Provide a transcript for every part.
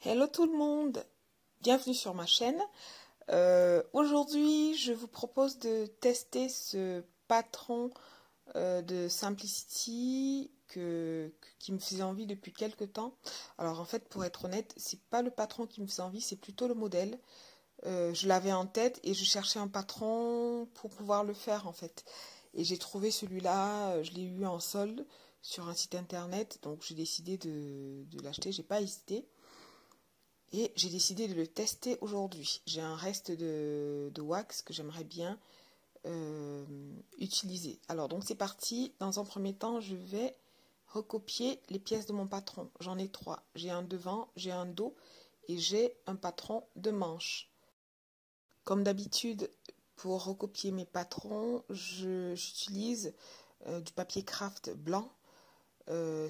Hello tout le monde, bienvenue sur ma chaîne. Aujourd'hui, je vous propose de tester ce patron de Simplicity qui me faisait envie depuis quelques temps. Alors en fait, pour être honnête, c'est pas le patron qui me faisait envie, c'est plutôt le modèle. Je l'avais en tête et je cherchais un patron pour pouvoir le faire en fait. Et j'ai trouvé celui-là, je l'ai eu en solde sur un site internet, donc j'ai décidé de l'acheter, j'ai pas hésité. Et j'ai décidé de le tester aujourd'hui. J'ai un reste de wax que j'aimerais bien utiliser. Alors donc c'est parti. Dans un premier temps, je vais recopier les pièces de mon patron. J'en ai trois. J'ai un devant, j'ai un dos et j'ai un patron de manche. Comme d'habitude, pour recopier mes patrons, j'utilise du papier craft blanc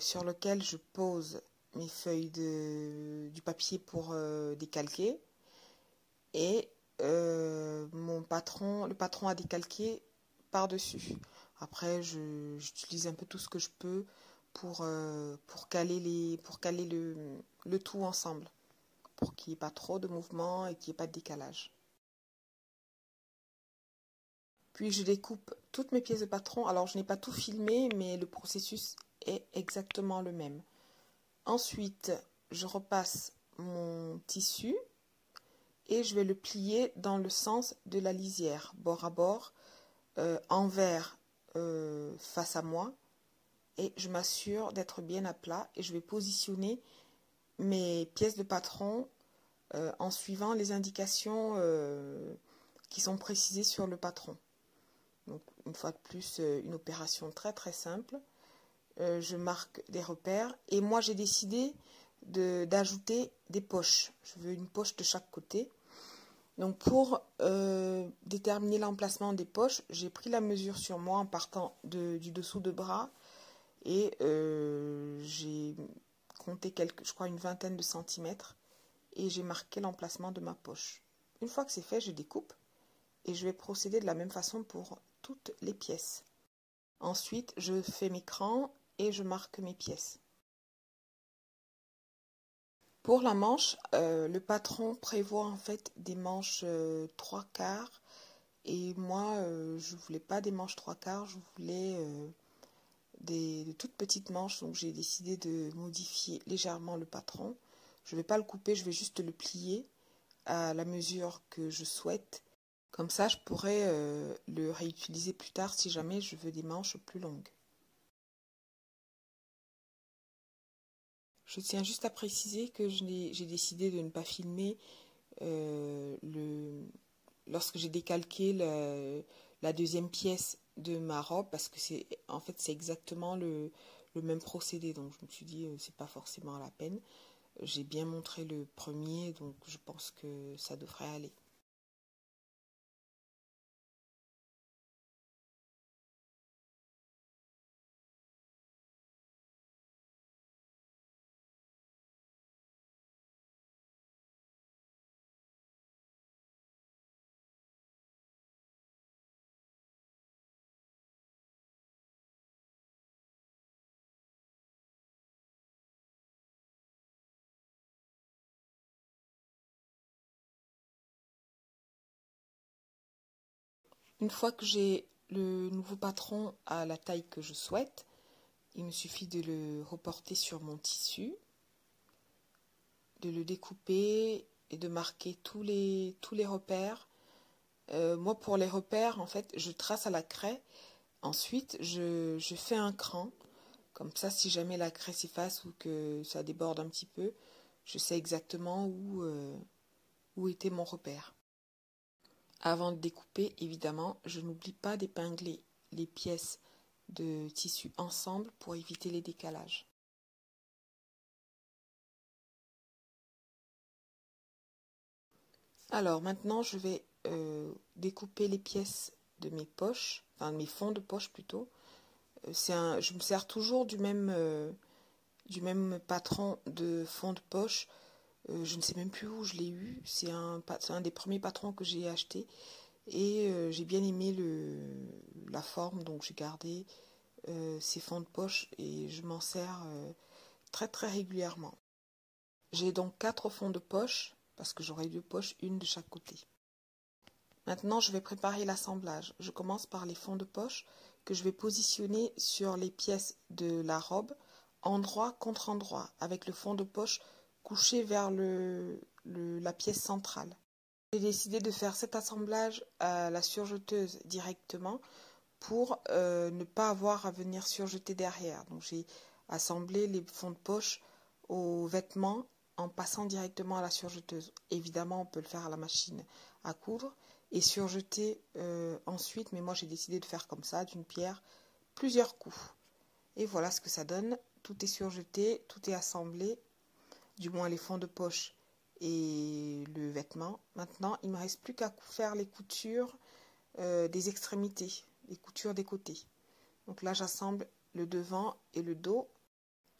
sur lequel je pose mes feuilles du papier pour décalquer et le patron à décalquer par-dessus. Après, j'utilise un peu tout ce que je peux pour caler le tout ensemble, pour qu'il n'y ait pas trop de mouvement et qu'il n'y ait pas de décalage. Puis je découpe toutes mes pièces de patron. Alors je n'ai pas tout filmé, mais le processus est exactement le même. Ensuite, je repasse mon tissu et je vais le plier dans le sens de la lisière, bord à bord, envers face à moi. Et je m'assure d'être bien à plat et je vais positionner mes pièces de patron en suivant les indications qui sont précisées sur le patron. Donc, une fois de plus, une opération très très simple. Je marque des repères et moi j'ai décidé d'ajouter des poches. Je veux une poche de chaque côté. Donc pour déterminer l'emplacement des poches, j'ai pris la mesure sur moi en partant du dessous de bras et j'ai compté je crois une vingtaine de centimètres et j'ai marqué l'emplacement de ma poche. Une fois que c'est fait, je découpe et je vais procéder de la même façon pour toutes les pièces. Ensuite, je fais mes crans et je marque mes pièces. Pour la manche, le patron prévoit en fait des manches 3/4 et moi je voulais pas des manches 3/4, je voulais de toutes petites manches, donc j'ai décidé de modifier légèrement le patron. Je ne vais pas le couper, je vais juste le plier à la mesure que je souhaite. Comme ça, je pourrais le réutiliser plus tard si jamais je veux des manches plus longues. Je tiens juste à préciser que j'ai décidé de ne pas filmer lorsque j'ai décalqué la deuxième pièce de ma robe parce que c'est exactement le même procédé. Donc je me suis dit c'est pas forcément la peine. J'ai bien montré le premier, donc je pense que ça devrait aller. Une fois que j'ai le nouveau patron à la taille que je souhaite, il me suffit de le reporter sur mon tissu, de le découper et de marquer tous les repères. Moi, pour les repères, en fait, je trace à la craie. Ensuite, je fais un cran. Comme ça, si jamais la craie s'efface ou que ça déborde un petit peu, je sais exactement où était mon repère. Avant de découper, évidemment, je n'oublie pas d'épingler les pièces de tissu ensemble pour éviter les décalages. Alors maintenant, je vais découper les pièces de mes poches, enfin de mes fonds de poche plutôt. Je me sers toujours du même patron de fond de poche. Je ne sais même plus où je l'ai eu. C'est un des premiers patrons que j'ai acheté. Et j'ai bien aimé la forme, donc j'ai gardé ces fonds de poche et je m'en sers très très régulièrement. J'ai donc 4 fonds de poche, parce que j'aurai 2 poches, une de chaque côté. Maintenant, je vais préparer l'assemblage. Je commence par les fonds de poche que je vais positionner sur les pièces de la robe, endroit contre endroit, avec le fond de poche couché vers la pièce centrale. J'ai décidé de faire cet assemblage à la surjeteuse directement pour ne pas avoir à venir surjeter derrière. Donc j'ai assemblé les fonds de poche aux vêtements en passant directement à la surjeteuse. Évidemment, on peut le faire à la machine à coudre et surjeter ensuite, mais moi j'ai décidé de faire comme ça, d'une pierre, plusieurs coups. Et voilà ce que ça donne. Tout est surjeté, tout est assemblé, du moins les fonds de poche et le vêtement. Maintenant, il ne me reste plus qu'à faire les coutures des extrémités, les coutures des côtés. Donc là, j'assemble le devant et le dos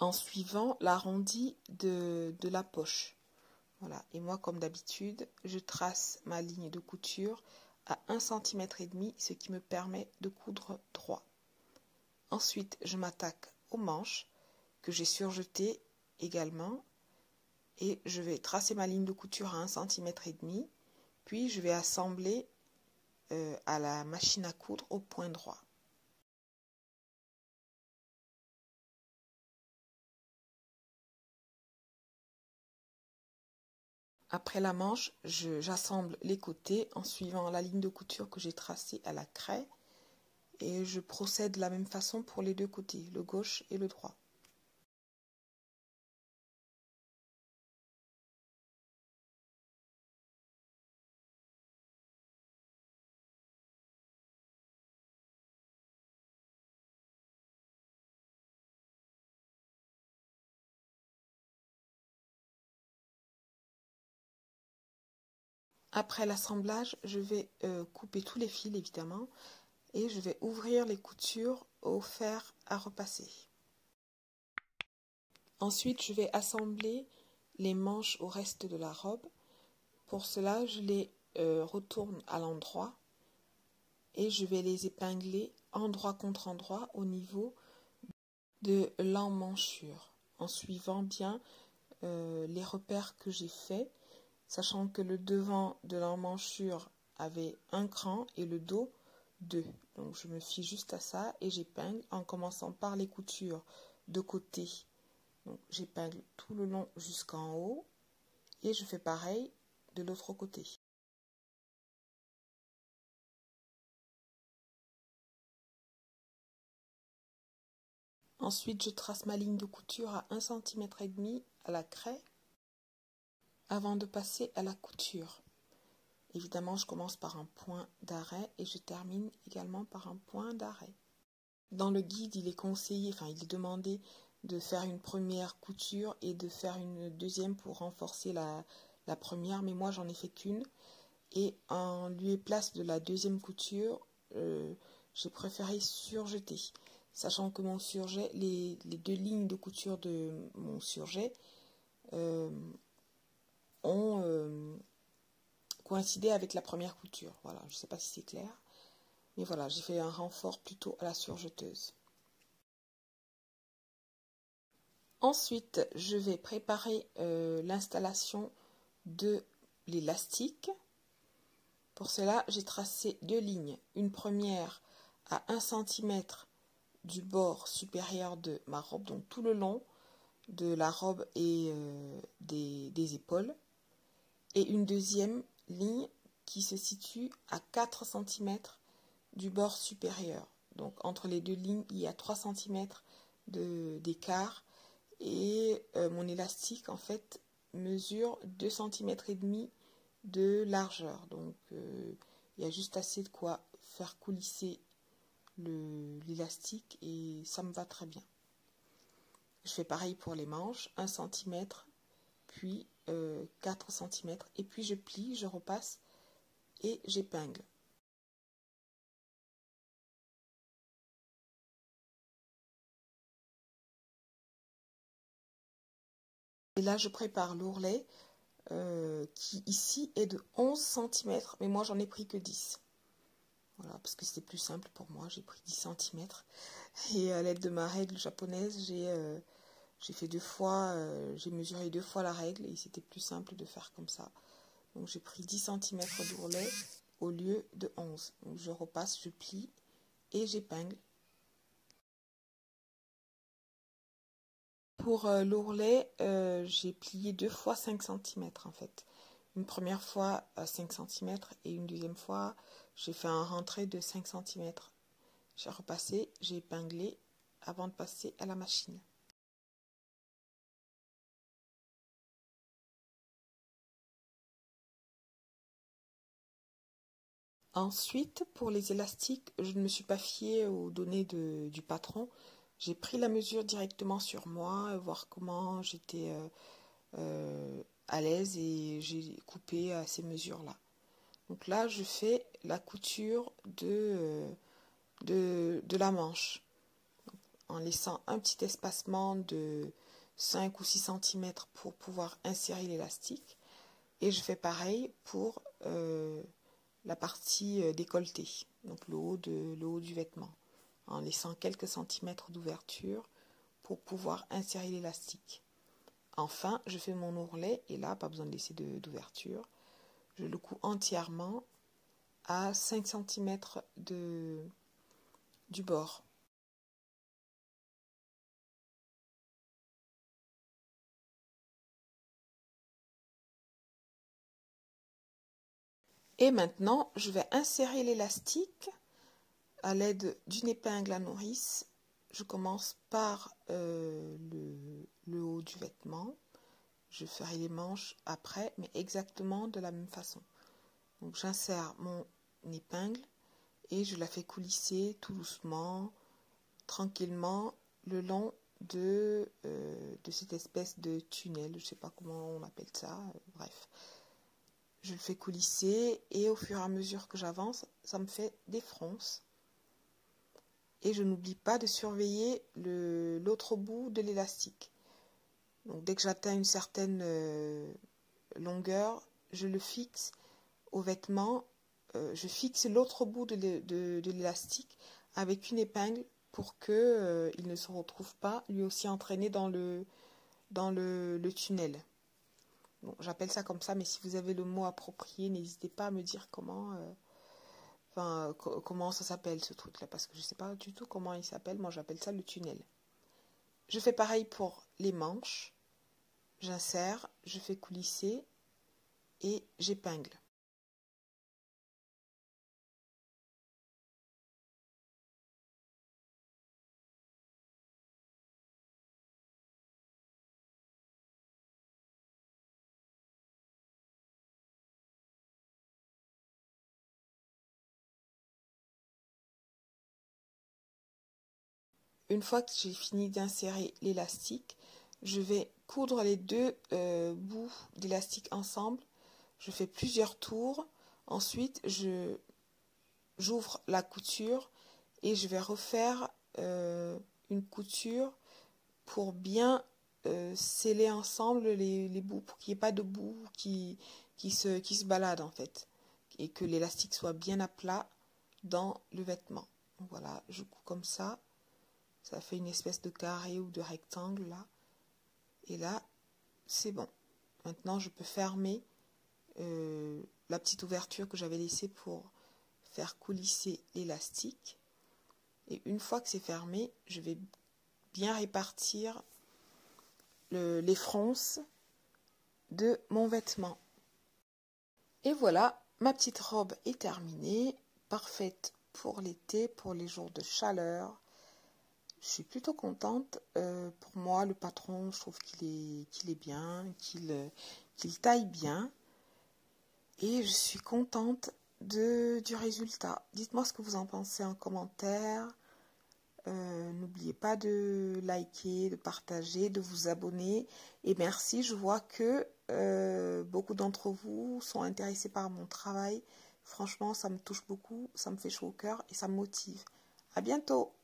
en suivant l'arrondi de la poche. Voilà. Et moi, comme d'habitude, je trace ma ligne de couture à 1,5 cm, ce qui me permet de coudre droit. Ensuite, je m'attaque aux manches que j'ai surjetées également et je vais tracer ma ligne de couture à 1,5 cm, puis je vais assembler à la machine à coudre au point droit. Après la manche, j'assemble les côtés en suivant la ligne de couture que j'ai tracée à la craie et je procède de la même façon pour les deux côtés, le gauche et le droit. Après l'assemblage, je vais couper tous les fils évidemment et je vais ouvrir les coutures au fer à repasser. Ensuite, je vais assembler les manches au reste de la robe. Pour cela, je les retourne à l'endroit et je vais les épingler endroit contre endroit au niveau de l'emmanchure en suivant bien les repères que j'ai faits, sachant que le devant de l'emmanchure avait un cran et le dos 2. Donc je me fie juste à ça et j'épingle en commençant par les coutures de côté. Donc j'épingle tout le long jusqu'en haut et je fais pareil de l'autre côté. Ensuite, je trace ma ligne de couture à 1,5 cm à la craie avant de passer à la couture. Évidemment, je commence par un point d'arrêt et je termine également par un point d'arrêt. Dans le guide, il est conseillé, il est demandé de faire une première couture et de faire une deuxième pour renforcer la première, mais moi j'en ai fait qu'une. Et en lieu et place de la deuxième couture, j'ai préféré surjeter, sachant que mon surjet, les deux lignes de couture de mon surjet ont coïncidé avec la première couture. Voilà, je ne sais pas si c'est clair, mais voilà, j'ai fait un renfort plutôt à la surjeteuse. Ensuite, je vais préparer l'installation de l'élastique. Pour cela, j'ai tracé deux lignes. Une première à 1 cm du bord supérieur de ma robe, donc tout le long de la robe et des épaules. Et une deuxième ligne qui se situe à 4 cm du bord supérieur. Donc entre les deux lignes, il y a 3 cm d'écart. Et mon élastique, en fait, mesure 2,5 cm de largeur. Donc, il y a juste assez de quoi faire coulisser l'élastique et ça me va très bien. Je fais pareil pour les manches, 1 cm, puis 4 cm, et puis je plie, je repasse et j'épingle. Et là, je prépare l'ourlet qui ici est de 11 cm, mais moi j'en ai pris que 10. Voilà, parce que c'était plus simple pour moi, j'ai pris 10 cm. Et à l'aide de ma règle japonaise, j'ai J'ai fait 2 fois, j'ai mesuré 2 fois la règle et c'était plus simple de faire comme ça. Donc j'ai pris 10 cm d'ourlet au lieu de 11. Donc je repasse, je plie et j'épingle. Pour l'ourlet, j'ai plié 2 fois 5 cm en fait. Une première fois à 5 cm et une deuxième fois, j'ai fait un rentré de 5 cm. J'ai repassé, j'ai épinglé avant de passer à la machine. Ensuite, pour les élastiques, je ne me suis pas fiée aux données du patron. J'ai pris la mesure directement sur moi, voir comment j'étais à l'aise et j'ai coupé à ces mesures-là. Donc là, je fais la couture de la manche en laissant un petit espacement de 5 ou 6 cm pour pouvoir insérer l'élastique. Et je fais pareil pour la partie décolletée, donc le haut du vêtement, en laissant quelques centimètres d'ouverture pour pouvoir insérer l'élastique. Enfin, je fais mon ourlet et là, pas besoin de laisser d'ouverture. Je le couds entièrement à 5 cm du bord. Et maintenant, je vais insérer l'élastique à l'aide d'une épingle à nourrice. Je commence par le haut du vêtement. Je ferai les manches après, mais exactement de la même façon. Donc j'insère mon épingle et je la fais coulisser tout doucement, tranquillement, le long de cette espèce de tunnel. Je ne sais pas comment on appelle ça, bref. Je le fais coulisser et au fur et à mesure que j'avance, ça me fait des fronces. Et je n'oublie pas de surveiller l'autre bout de l'élastique. Donc dès que j'atteins une certaine longueur, je le fixe au vêtement. Je fixe l'autre bout de l'élastique avec une épingle pour qu'il ne se retrouve pas lui aussi entraîné dans le tunnel. Bon, j'appelle ça comme ça, mais si vous avez le mot approprié, n'hésitez pas à me dire comment, comment ça s'appelle ce truc-là, parce que je ne sais pas du tout comment il s'appelle. Moi, j'appelle ça le tunnel. Je fais pareil pour les manches. J'insère, je fais coulisser et j'épingle. Une fois que j'ai fini d'insérer l'élastique, je vais coudre les deux bouts d'élastique ensemble. Je fais plusieurs tours. Ensuite, j'ouvre la couture et je vais refaire une couture pour bien sceller ensemble les bouts, pour qu'il n'y ait pas de bouts qui se baladent en fait, et que l'élastique soit bien à plat dans le vêtement. Donc voilà, je couds comme ça. Ça fait une espèce de carré ou de rectangle là. Et là, c'est bon. Maintenant, je peux fermer la petite ouverture que j'avais laissée pour faire coulisser l'élastique. Et une fois que c'est fermé, je vais bien répartir les fronces de mon vêtement. Et voilà, ma petite robe est terminée, parfaite pour l'été, pour les jours de chaleur. Je suis plutôt contente. Pour moi, le patron, je trouve qu'il est bien, qu'il taille bien. Et je suis contente du résultat. Dites-moi ce que vous en pensez en commentaire. N'oubliez pas de liker, de partager, de vous abonner. Et merci, je vois que beaucoup d'entre vous sont intéressés par mon travail. Franchement, ça me touche beaucoup, ça me fait chaud au cœur et ça me motive. À bientôt!